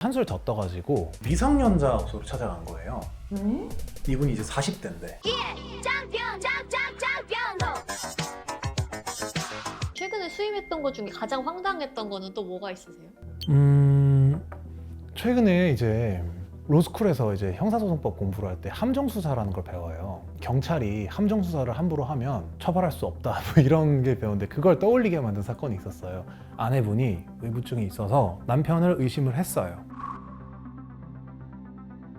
한술 더 떠가지고 미성년자 업소로 찾아간 거예요. 이분이 이제 40대인데 최근에 수임했던 것 중에 가장 황당했던 거는 또 뭐가 있으세요? 최근에 이제 로스쿨에서 이제 형사소송법 공부를 할 때 함정수사라는 걸 배워요. 경찰이 함정수사를 함부로 하면 처벌할 수 없다 뭐 이런 게 배웠는데 그걸 떠올리게 만든 사건이 있었어요. 아내분이 의부증이 있어서 남편을 의심을 했어요.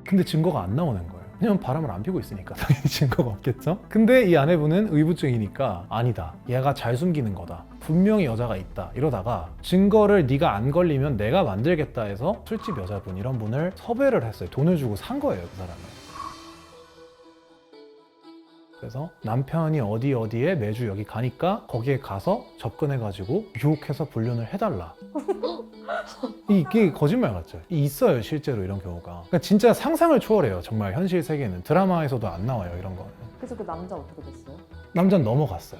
근데 증거가 안 나오는 거예요. 왜냐면 바람을 안 피고 있으니까 당연히 증거가 없겠죠? 근데 이 아내분은 의부증이니까 아니다, 얘가 잘 숨기는 거다, 분명히 여자가 있다 이러다가 증거를 네가 안 걸리면 내가 만들겠다 해서 술집 여자분 이런 분을 섭외를 했어요. 돈을 주고 산 거예요, 그 사람을. 그래서 남편이 어디에 매주 여기 가니까 거기에 가서 접근해가지고 유혹해서 불륜을 해달라. 이게 거짓말 같죠? 있어요, 실제로 이런 경우가. 그러니까 진짜 상상을 초월해요. 정말 현실 세계는. 드라마에서도 안 나와요, 이런 거는. 그래서 그 남자 어떻게 됐어요? 남자는 넘어갔어요.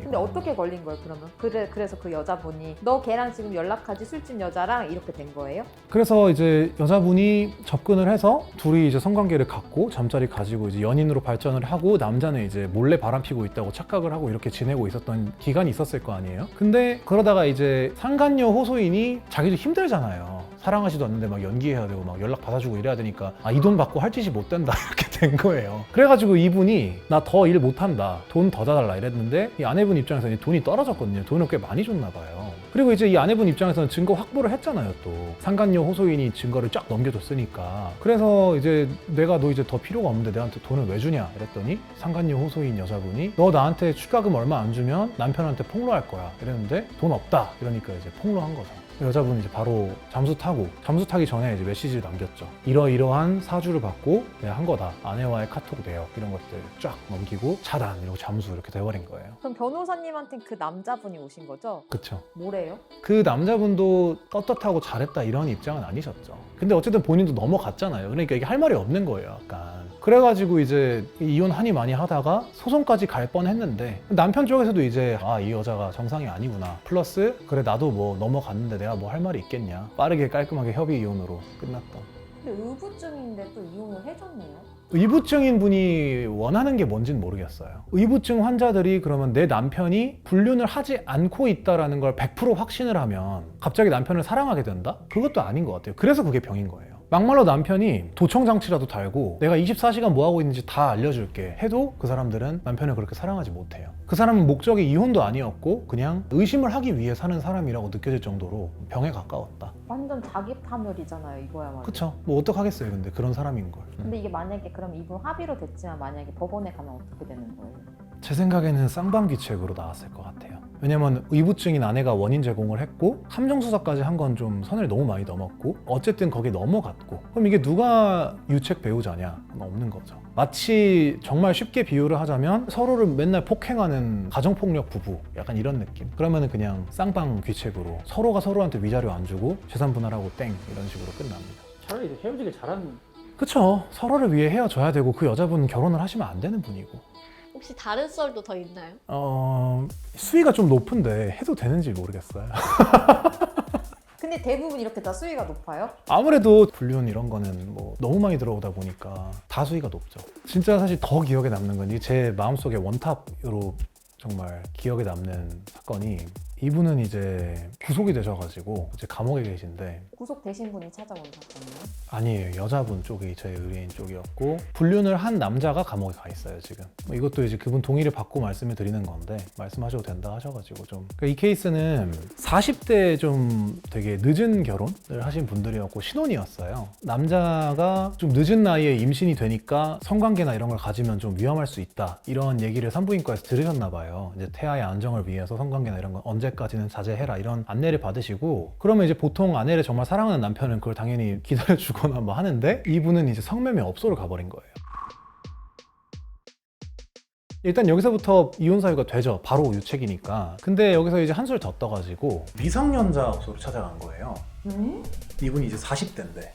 근데 어떻게 걸린 거예요, 그러면? 그래서 그 여자분이 너 걔랑 지금 연락하지, 술집 여자랑 이렇게 된 거예요? 그래서 이제 여자분이 접근을 해서 둘이 이제 성관계를 갖고 잠자리 가지고 이제 연인으로 발전을 하고 남자는 이제 몰래 바람 피고 있다고 착각을 하고 이렇게 지내고 있었던 기간이 있었을 거 아니에요? 근데 그러다가 이제 상간녀 호소인이 자기도 힘들잖아요. 사랑하지도 않는데 막 연기해야 되고 막 연락 받아주고 이래야 되니까 이 돈 받고 할 짓이 못 된다 이렇게 된 거예요. 그래가지고 이분이 나 더 일 못한다, 돈 더 달라 이랬는데 이 아내분 입장에서는 돈이 떨어졌거든요. 돈을 꽤 많이 줬나 봐요. 그리고 이제 이 아내분 입장에서는 증거 확보를 했잖아요. 또 상간녀 호소인이 증거를 쫙 넘겨줬으니까. 그래서 이제 내가 너 이제 더 필요가 없는데 내한테 돈을 왜 주냐 이랬더니 상간녀 호소인 여자분이 너 나한테 추가금 얼마 안 주면 남편한테 폭로할 거야 이랬는데 돈 없다 이러니까 이제 폭로한 거죠. 여자분이 이제 바로 잠수 타기 전에 이제 메시지를 남겼죠. 이러이러한 사주를 받고 내가 한 거다. 아내와의 카톡 내역 이런 것들 쫙 넘기고 차단 이러고 잠수 이렇게 돼버린 거예요. 그럼 변호사님한테 그 남자분이 오신 거죠? 그쵸. 뭐래요? 그 남자분도 떳떳하고 잘했다 이런 입장은 아니셨죠. 근데 어쨌든 본인도 넘어갔잖아요. 그러니까 이게 할 말이 없는 거예요, 약간. 그래가지고 이제 이혼 한이 많이 하다가 소송까지 갈 뻔했는데 남편 쪽에서도 이제 이 여자가 정상이 아니구나, 플러스 그래 나도 뭐 넘어갔는데 내가 뭐 할 말이 있겠냐, 빠르게 깔끔하게 협의 이혼으로 끝났던. 근데 의부증인데 또 이혼을 해줬네요? 의부증인 분이 원하는 게 뭔지는 모르겠어요. 의부증 환자들이 그러면 내 남편이 불륜을 하지 않고 있다는 걸 100% 확신을 하면 갑자기 남편을 사랑하게 된다? 그것도 아닌 것 같아요. 그래서 그게 병인 거예요. 막말로 남편이 도청장치라도 달고 내가 24시간 뭐 하고 있는지 다 알려줄게 해도 그 사람들은 남편을 그렇게 사랑하지 못해요. 그 사람은 목적이 이혼도 아니었고 그냥 의심을 하기 위해 사는 사람이라고 느껴질 정도로 병에 가까웠다. 완전 자기 파멸이잖아요, 이거야말로. 그쵸? 뭐 어떡하겠어요, 근데 그런 사람인 걸. 근데 이게 만약에 그럼 이분 합의로 됐지만 만약에 법원에 가면 어떻게 되는 거예요? 제 생각에는 쌍방귀책으로 나왔을 것 같아요. 왜냐면 의부증인 아내가 원인 제공을 했고 함정수사까지 한 건 좀 선을 너무 많이 넘었고 어쨌든 거기 넘어갔고 그럼 이게 누가 유책 배우자냐? 없는 거죠. 마치 정말 쉽게 비유를 하자면 서로를 맨날 폭행하는 가정폭력 부부 약간 이런 느낌. 그러면은 그냥 쌍방귀책으로 서로가 서로한테 위자료 안 주고 재산 분할하고 땡 이런 식으로 끝납니다. 차라리 헤어지길 잘하는. 그쵸. 서로를 위해 헤어져야 되고 그 여자분은 결혼을 하시면 안 되는 분이고. 혹시 다른 썰도 더 있나요? 수위가 좀 높은데 해도 되는지 모르겠어요. 근데 대부분 이렇게 다 수위가 높아요? 아무래도 불륜 이런 거는 뭐 너무 많이 들어오다 보니까 다 수위가 높죠. 진짜 사실 더 기억에 남는 건 제 마음속에 원탑으로 정말 기억에 남는 사건이, 이분은 이제 구속이 되셔가지고 이제 감옥에 계신데, 구속되신 분이 찾아온 사건이요? 아니에요, 여자분 쪽이 제 의뢰인 쪽이었고 불륜을 한 남자가 감옥에 가 있어요 지금. 뭐 이것도 이제 그분 동의를 받고 말씀을 드리는 건데 말씀하셔도 된다 하셔가지고 좀. 그러니까 이 케이스는 40대 좀 되게 늦은 결혼을 하신 분들이었고 신혼이었어요. 남자가 좀 늦은 나이에 임신이 되니까 성관계나 이런 걸 가지면 좀 위험할 수 있다 이런 얘기를 산부인과에서 들으셨나 봐요. 이제 태아의 안정을 위해서 성관계나 이런 건 언제까지는 자제해라 이런 안내를 받으시고, 그러면 이제 보통 아내를 정말 사랑하는 남편은 그걸 당연히 기다려주거나 뭐 하는데 이분은 이제 성매매 업소를 가버린 거예요. 일단 여기서부터 이혼 사유가 되죠. 바로 유책이니까. 근데 여기서 이제 한술 더 떠가지고 미성년자 업소로 찾아간 거예요. 이분이 이제 40대인데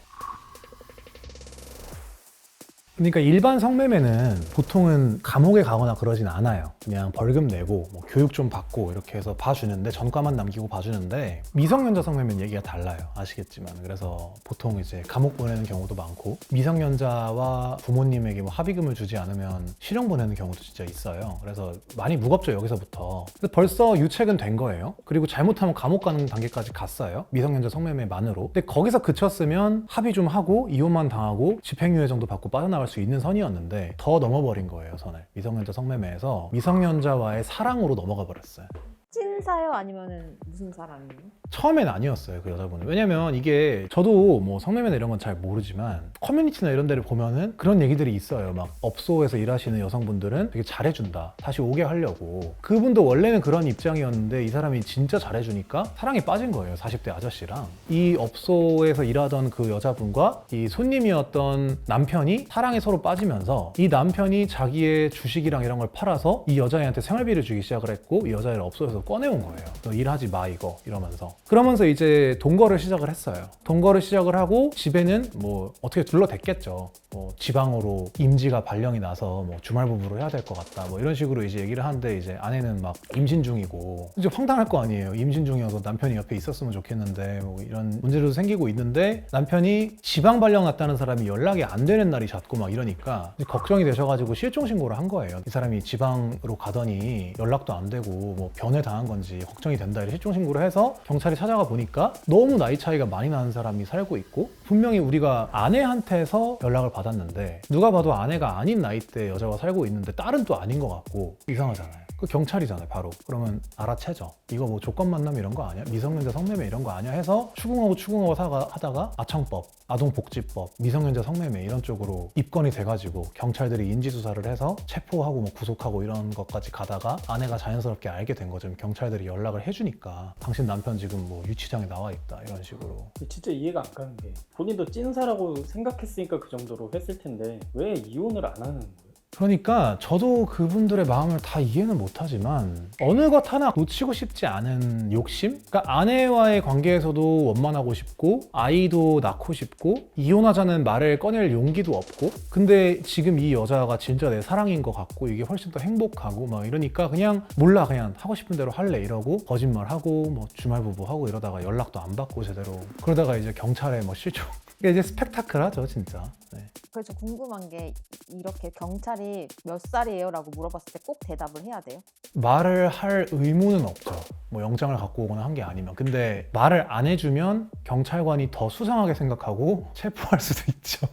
그러니까 일반 성매매는 보통은 감옥에 가거나 그러진 않아요. 그냥 벌금 내고 뭐 교육 좀 받고 이렇게 해서 봐주는데, 전과만 남기고 봐주는데, 미성년자 성매매는 얘기가 달라요. 아시겠지만. 그래서 보통 이제 감옥 보내는 경우도 많고, 미성년자와 부모님에게 뭐 합의금을 주지 않으면 실형 보내는 경우도 진짜 있어요. 그래서 많이 무겁죠, 여기서부터. 그래서 벌써 유책은 된 거예요. 그리고 잘못하면 감옥 가는 단계까지 갔어요. 미성년자 성매매만으로. 근데 거기서 그쳤으면 합의 좀 하고 이혼만 당하고 집행유예 정도 받고 빠져나갈 수 있는 선이었는데, 더 넘어버린 거예요, 선을. 미성년자 성매매에서 미성년자와의 사랑으로 넘어가 버렸어요. 찐사요? 아니면은 무슨 사람이에요? 처음엔 아니었어요, 그 여자분은. 왜냐면 이게, 저도 뭐 성매매나 이런 건 잘 모르지만 커뮤니티나 이런 데를 보면은 그런 얘기들이 있어요. 막 업소에서 일하시는 여성분들은 되게 잘해준다, 다시 오게 하려고. 그분도 원래는 그런 입장이었는데 이 사람이 진짜 잘해주니까 사랑에 빠진 거예요, 40대 아저씨랑. 이 업소에서 일하던 그 여자분과 이 손님이었던 남편이 사랑에 서로 빠지면서, 이 남편이 자기의 주식이랑 이런 걸 팔아서 이 여자애한테 생활비를 주기 시작을 했고, 이 여자애를 업소에서 꺼내온 거예요. 너 일하지 마 이거, 이러면서. 그러면서 이제 동거를 시작을 했어요. 동거를 시작을 하고 집에는 뭐 어떻게 둘러댔겠죠. 뭐 지방으로 임지가 발령이 나서 뭐 주말 부부로 해야 될 것 같다, 뭐 이런 식으로 이제 얘기를 하는데, 이제 아내는 막 임신 중이고, 이제 황당할 거 아니에요. 임신 중이어서 남편이 옆에 있었으면 좋겠는데, 뭐 이런 문제도 생기고 있는데, 남편이 지방 발령 났다는 사람이 연락이 안 되는 날이 잦고 막 이러니까 이제 걱정이 되셔가지고 실종 신고를 한 거예요. 이 사람이 지방으로 가더니 연락도 안 되고 뭐 변회 당한 건지 걱정이 된다, 이렇게 실종 신고를 해서 경찰이 찾아가 보니까 너무 나이 차이가 많이 나는 사람이 살고 있고, 분명히 우리가 아내한테서 연락을 받았는데 누가 봐도 아내가 아닌 나이대 여자와 살고 있는데 딸은 또 아닌 것 같고 이상하잖아요. 그 경찰이잖아요, 바로. 그러면 알아채죠. 이거 뭐 조건 만남 이런 거 아니야? 미성년자 성매매 이런 거 아니야? 해서 추궁하고 하다가 아청법, 아동복지법, 미성년자 성매매 이런 쪽으로 입건이 돼가지고 경찰들이 인지수사를 해서 체포하고 뭐 구속하고 이런 것까지 가다가, 아내가 자연스럽게 알게 된 거죠. 경찰들이 연락을 해주니까 당신 남편 지금 뭐 유치장에 나와 있다, 이런 식으로. 진짜 이해가 안 가는 게, 본인도 찐사라고 생각했으니까 그 정도로 했을 텐데 왜 이혼을 안 하는 거예요? 그러니까 저도 그분들의 마음을 다 이해는 못하지만, 어느 것 하나 놓치고 싶지 않은 욕심? 그러니까 아내와의 관계에서도 원만하고 싶고, 아이도 낳고 싶고, 이혼하자는 말을 꺼낼 용기도 없고, 근데 지금 이 여자가 진짜 내 사랑인 것 같고 이게 훨씬 더 행복하고 막 이러니까 그냥 몰라, 그냥 하고 싶은 대로 할래 이러고 거짓말하고 뭐 주말부부하고 이러다가 연락도 안 받고 제대로, 그러다가 이제 경찰에 뭐 실종. 이게 이제 스펙타클하죠, 진짜. 네. 그래서 궁금한 게, 이렇게 경찰이 몇 살이에요? 라고 물어봤을 때 꼭 대답을 해야 돼요? 말을 할 의무는 없죠. 뭐 영장을 갖고 오거나 한 게 아니면. 근데 말을 안 해주면 경찰관이 더 수상하게 생각하고 체포할 수도 있죠.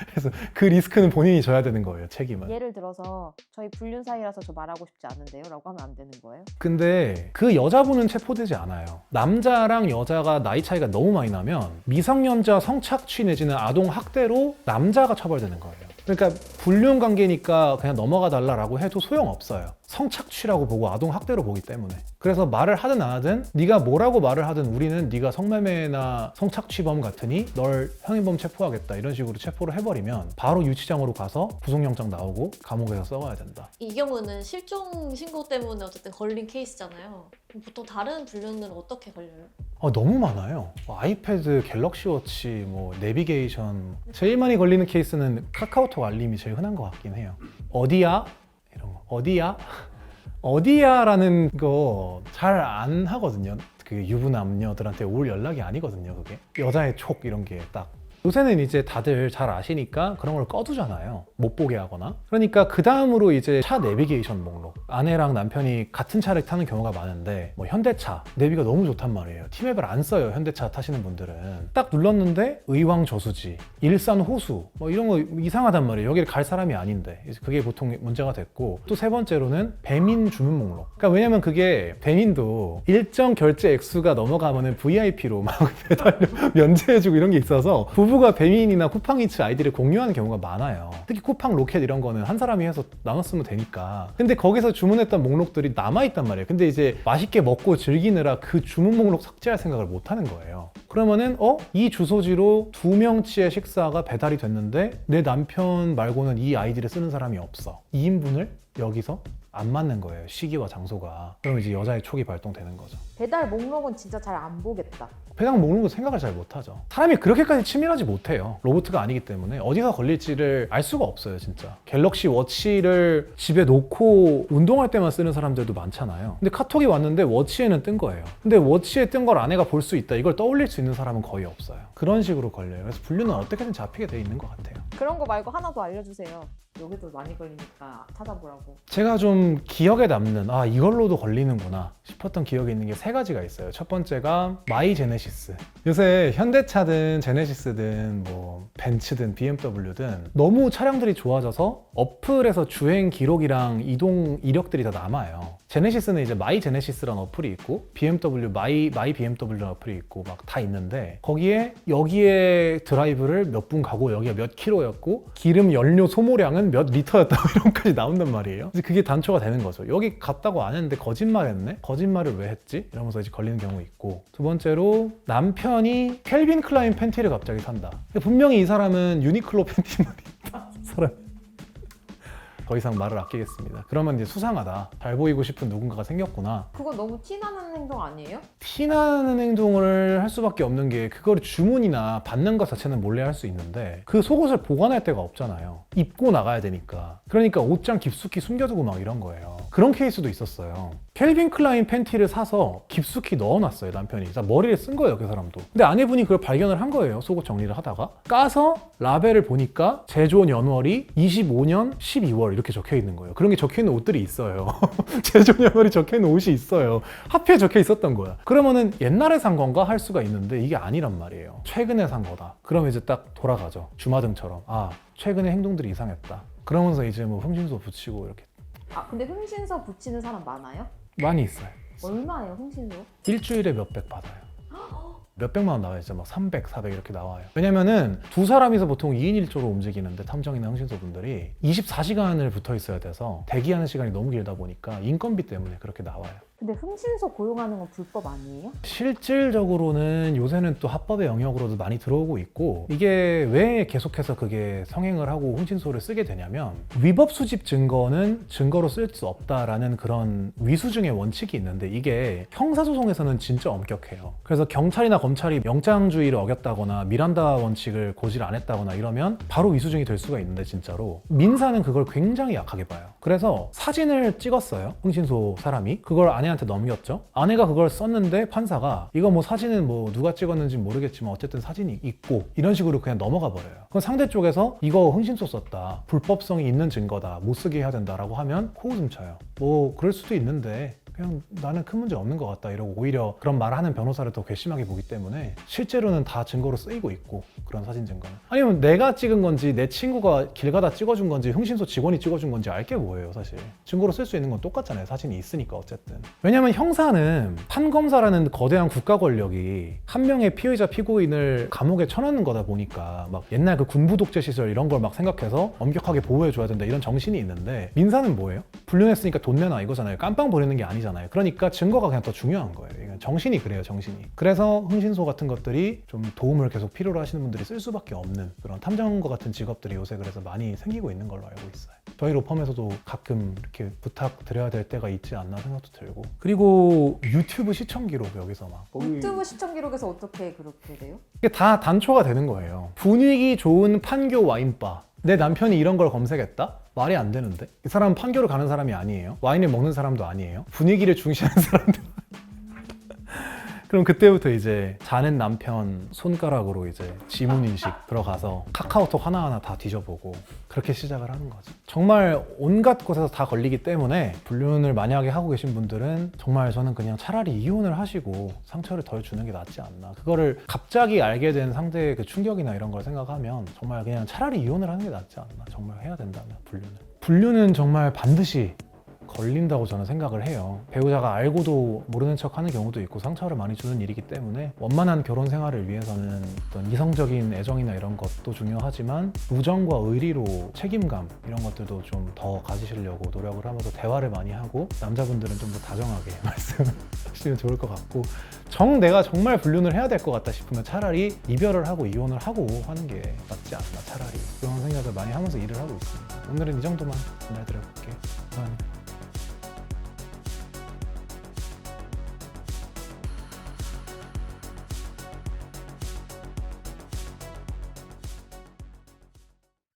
그래서 그 리스크는 본인이 져야 되는 거예요, 책임은. 예를 들어서 저희 불륜 사이라서 저 말하고 싶지 않은데요? 라고 하면 안 되는 거예요? 근데 그 여자분은 체포되지 않아요. 남자랑 여자가 나이 차이가 너무 많이 나면 미성년자 성착취 내지는 아동 학대로 남자가 처벌되는 거예요. 그러니까 불륜 관계니까 그냥 넘어가 달라라고 해도 소용없어요. 성착취라고 보고 아동 학대로 보기 때문에. 그래서 말을 하든 안 하든, 네가 뭐라고 말을 하든 우리는 네가 성매매나 성착취범 같으니 널 형인범 체포하겠다, 이런 식으로 체포를 해버리면 바로 유치장으로 가서 구속영장 나오고 감옥에서 썩어야 된다. 이 경우는 실종 신고 때문에 어쨌든 걸린 케이스잖아요. 그럼 보통 다른 불륜은 어떻게 걸려요? 너무 많아요. 아이패드, 갤럭시워치, 뭐 내비게이션. 제일 많이 걸리는 케이스는 카카오톡 알림이 제일 흔한 것 같긴 해요. 어디야? 이런 거. 어디야? 어디야라는 거 잘 안 하거든요. 그 유부남녀들한테 올 연락이 아니거든요, 그게. 여자의 촉 이런 게 딱. 요새는 이제 다들 잘 아시니까 그런 걸 꺼두잖아요. 못 보게 하거나. 그러니까 그 다음으로 이제 차 내비게이션 목록. 아내랑 남편이 같은 차를 타는 경우가 많은데, 뭐 현대차 내비가 너무 좋단 말이에요. 티맵을 안 써요, 현대차 타시는 분들은. 딱 눌렀는데 의왕 저수지, 일산 호수 뭐 이런 거 이상하단 말이에요. 여기를 갈 사람이 아닌데. 이제 그게 보통 문제가 됐고, 또 세 번째로는 배민 주문 목록. 그러니까 왜냐면 그게 배민도 일정 결제 액수가 넘어가면은 VIP로 막 배달 면제해주고 이런 게 있어서 부부가 배민이나 쿠팡이츠 아이디를 공유하는 경우가 많아요. 특히 쿠팡 로켓 이런 거는 한 사람이 해서 나눠 쓰면 되니까. 근데 거기서 주문했던 목록들이 남아있단 말이에요. 근데 이제 맛있게 먹고 즐기느라 그 주문 목록 삭제할 생각을 못 하는 거예요. 그러면은 이 주소지로 2명치의 식사가 배달이 됐는데 내 남편 말고는 이 아이디를 쓰는 사람이 없어. 2인분을 여기서 안 맞는 거예요. 시기와 장소가. 그럼 이제 여자의 촉이 발동되는 거죠. 배달 목록은 진짜 잘 안 보겠다. 배당 먹는 거 생각을 잘 못하죠. 사람이 그렇게까지 치밀하지 못해요. 로봇가 아니기 때문에 어디서 걸릴지를 알 수가 없어요, 진짜. 갤럭시 워치를 집에 놓고 운동할 때만 쓰는 사람들도 많잖아요. 근데 카톡이 왔는데 워치에는 뜬 거예요. 근데 워치에 뜬 걸 아내가 볼 수 있다. 이걸 떠올릴 수 있는 사람은 거의 없어요. 그런 식으로 걸려요. 그래서 분류는 어떻게든 잡히게 돼 있는 것 같아요. 그런 거 말고 하나 더 알려주세요. 여기도 많이 걸리니까 찾아보라고. 제가 좀 기억에 남는 이걸로도 걸리는구나 싶었던 기억이 있는 게 3가지가 있어요. 첫 번째가 마이 제네시스. 요새 현대차든 제네시스든 뭐 벤츠든 BMW든 너무 차량들이 좋아져서 어플에서 주행 기록이랑 이동 이력들이 다 남아요. 제네시스는 이제 마이 제네시스라는 어플이 있고 BMW 마이 BMW라는 어플이 있고 막 다 있는데 거기에 여기에 드라이브를 몇 분 가고 여기가 몇 킬로였고 기름 연료 소모량은 몇 리터였다 이런 것까지 나온단 말이에요. 그래서 그게 단초가 되는 거죠. 여기 갔다고 안 했는데 거짓말했네? 거짓말을 왜 했지? 이러면서 이제 걸리는 경우 있고 두 번째로 남편이 켈빈 클라인 팬티를 갑자기 산다. 분명히 이 사람은 유니클로 팬티만 입다. 사람 더 이상 말을 아끼겠습니다. 그러면 이제 수상하다. 잘 보이고 싶은 누군가가 생겼구나. 그거 너무 티나는 행동 아니에요? 티나는 행동을 할 수밖에 없는 게 그거를 주문이나 받는 것 자체는 몰래 할 수 있는데 그 속옷을 보관할 데가 없잖아요. 입고 나가야 되니까. 그러니까 옷장 깊숙이 숨겨두고 막 이런 거예요. 그런 케이스도 있었어요. 켈빈 클라인 팬티를 사서 깊숙이 넣어놨어요, 남편이. 머리를 쓴 거예요, 그 사람도. 근데 아내분이 그걸 발견을 한 거예요, 속옷 정리를 하다가. 까서 라벨을 보니까 제조 연월이 25년 12월 이렇게 적혀 있는 거예요. 그런 게 적혀 있는 옷들이 있어요. 제조 연월이 적혀 있는 옷이 있어요. 하필 적혀 있었던 거야. 그러면은 옛날에 산 건가 할 수가 있는데 이게 아니란 말이에요. 최근에 산 거다. 그러면 이제 딱 돌아가죠. 주마등처럼. 최근에 행동들이 이상했다. 그러면서 이제 뭐 흥신소 붙이고 이렇게. 근데 흥신소 붙이는 사람 많아요? 많이 있어요. 얼마예요, 흥신소? 일주일에 몇백 받아요. 몇백만 원 나와요. 진짜 막 300, 400 이렇게 나와요. 왜냐면은 두 사람이서 보통 2인 1조로 움직이는데 탐정이나 흥신소분들이 24시간을 붙어 있어야 돼서 대기하는 시간이 너무 길다 보니까 인건비 때문에 그렇게 나와요. 근데 흥신소 고용하는 건 불법 아니에요? 실질적으로는 요새는 또 합법의 영역으로도 많이 들어오고 있고 이게 왜 계속해서 그게 성행을 하고 흥신소를 쓰게 되냐면 위법 수집 증거는 증거로 쓸 수 없다라는 그런 위수증의 원칙이 있는데 이게 형사소송에서는 진짜 엄격해요. 그래서 경찰이나 검찰이 영장주의를 어겼다거나 미란다 원칙을 고지를 안 했다거나 이러면 바로 위수증이 될 수가 있는데 진짜로 민사는 그걸 굉장히 약하게 봐요. 그래서 사진을 찍었어요. 흥신소 사람이. 그걸 아내한테 넘겼죠. 아내가 그걸 썼는데 판사가 이거 뭐 사진은 뭐 누가 찍었는지 모르겠지만 어쨌든 사진이 있고 이런 식으로 그냥 넘어가 버려요. 그럼 상대 쪽에서 이거 흥신소 썼다. 불법성이 있는 증거다. 못 쓰게 해야 된다라고 하면 코웃음 쳐요. 뭐 그럴 수도 있는데 그냥 나는 큰 문제 없는 것 같다 이러고 오히려 그런 말을 하는 변호사를 더 괘씸하게 보기 때문에 실제로는 다 증거로 쓰이고 있고 그런 사진 증거는 아니면 내가 찍은 건지 내 친구가 길 가다 찍어준 건지 흥신소 직원이 찍어준 건지 알게 뭐예요 사실. 증거로 쓸 수 있는 건 똑같잖아요. 사진이 있으니까 어쨌든. 왜냐면 형사는 판검사라는 거대한 국가 권력이 한 명의 피의자 피고인을 감옥에 쳐넣는 거다 보니까 막 옛날 그 군부 독재 시절 이런 걸 막 생각해서 엄격하게 보호해줘야 된다 이런 정신이 있는데 민사는 뭐예요? 불륜했으니까 돈 내놔 이거잖아요. 깜빵 보내는 게 아니잖아요. 그러니까 증거가 그냥 더 중요한 거예요. 이건 정신이 그래요, 정신이. 그래서 흥신소 같은 것들이 좀 도움을 계속 필요로 하시는 분들이 쓸 수밖에 없는 그런 탐정과 같은 직업들이 요새 그래서 많이 생기고 있는 걸로 알고 있어요. 저희 로펌에서도 가끔 이렇게 부탁드려야 될 때가 있지 않나 생각도 들고. 그리고 유튜브 시청 기록 여기서 막 유튜브 시청 기록에서 어떻게 그렇게 돼요? 이게 다 단초가 되는 거예요. 분위기 좋은 판교 와인바. 내 남편이 이런 걸 검색했다? 말이 안 되는데? 이 사람은 판교를 가는 사람이 아니에요. 와인을 먹는 사람도 아니에요. 분위기를 중시하는 사람도 그럼 그때부터 이제 자는 남편 손가락으로 이제 지문인식 들어가서 카카오톡 하나하나 다 뒤져보고 그렇게 시작을 하는 거죠. 정말 온갖 곳에서 다 걸리기 때문에 불륜을 만약에 하고 계신 분들은 정말 저는 그냥 차라리 이혼을 하시고 상처를 덜 주는 게 낫지 않나. 그거를 갑자기 알게 된 상대의 그 충격이나 이런 걸 생각하면 정말 그냥 차라리 이혼을 하는 게 낫지 않나. 정말 해야 된다면 불륜은. 불륜은 정말 반드시 걸린다고 저는 생각을 해요. 배우자가 알고도 모르는 척 하는 경우도 있고 상처를 많이 주는 일이기 때문에 원만한 결혼 생활을 위해서는 어떤 이성적인 애정이나 이런 것도 중요하지만 우정과 의리로 책임감 이런 것들도 좀 더 가지시려고 노력을 하면서 대화를 많이 하고 남자분들은 좀 더 다정하게 말씀하시면 좋을 것 같고 내가 정말 불륜을 해야 될 것 같다 싶으면 차라리 이별을 하고 이혼을 하고 하는 게 낫지 않나 차라리 그런 생각을 많이 하면서 일을 하고 있습니다. 오늘은 이 정도만 전해드려볼게요. 감사합니다.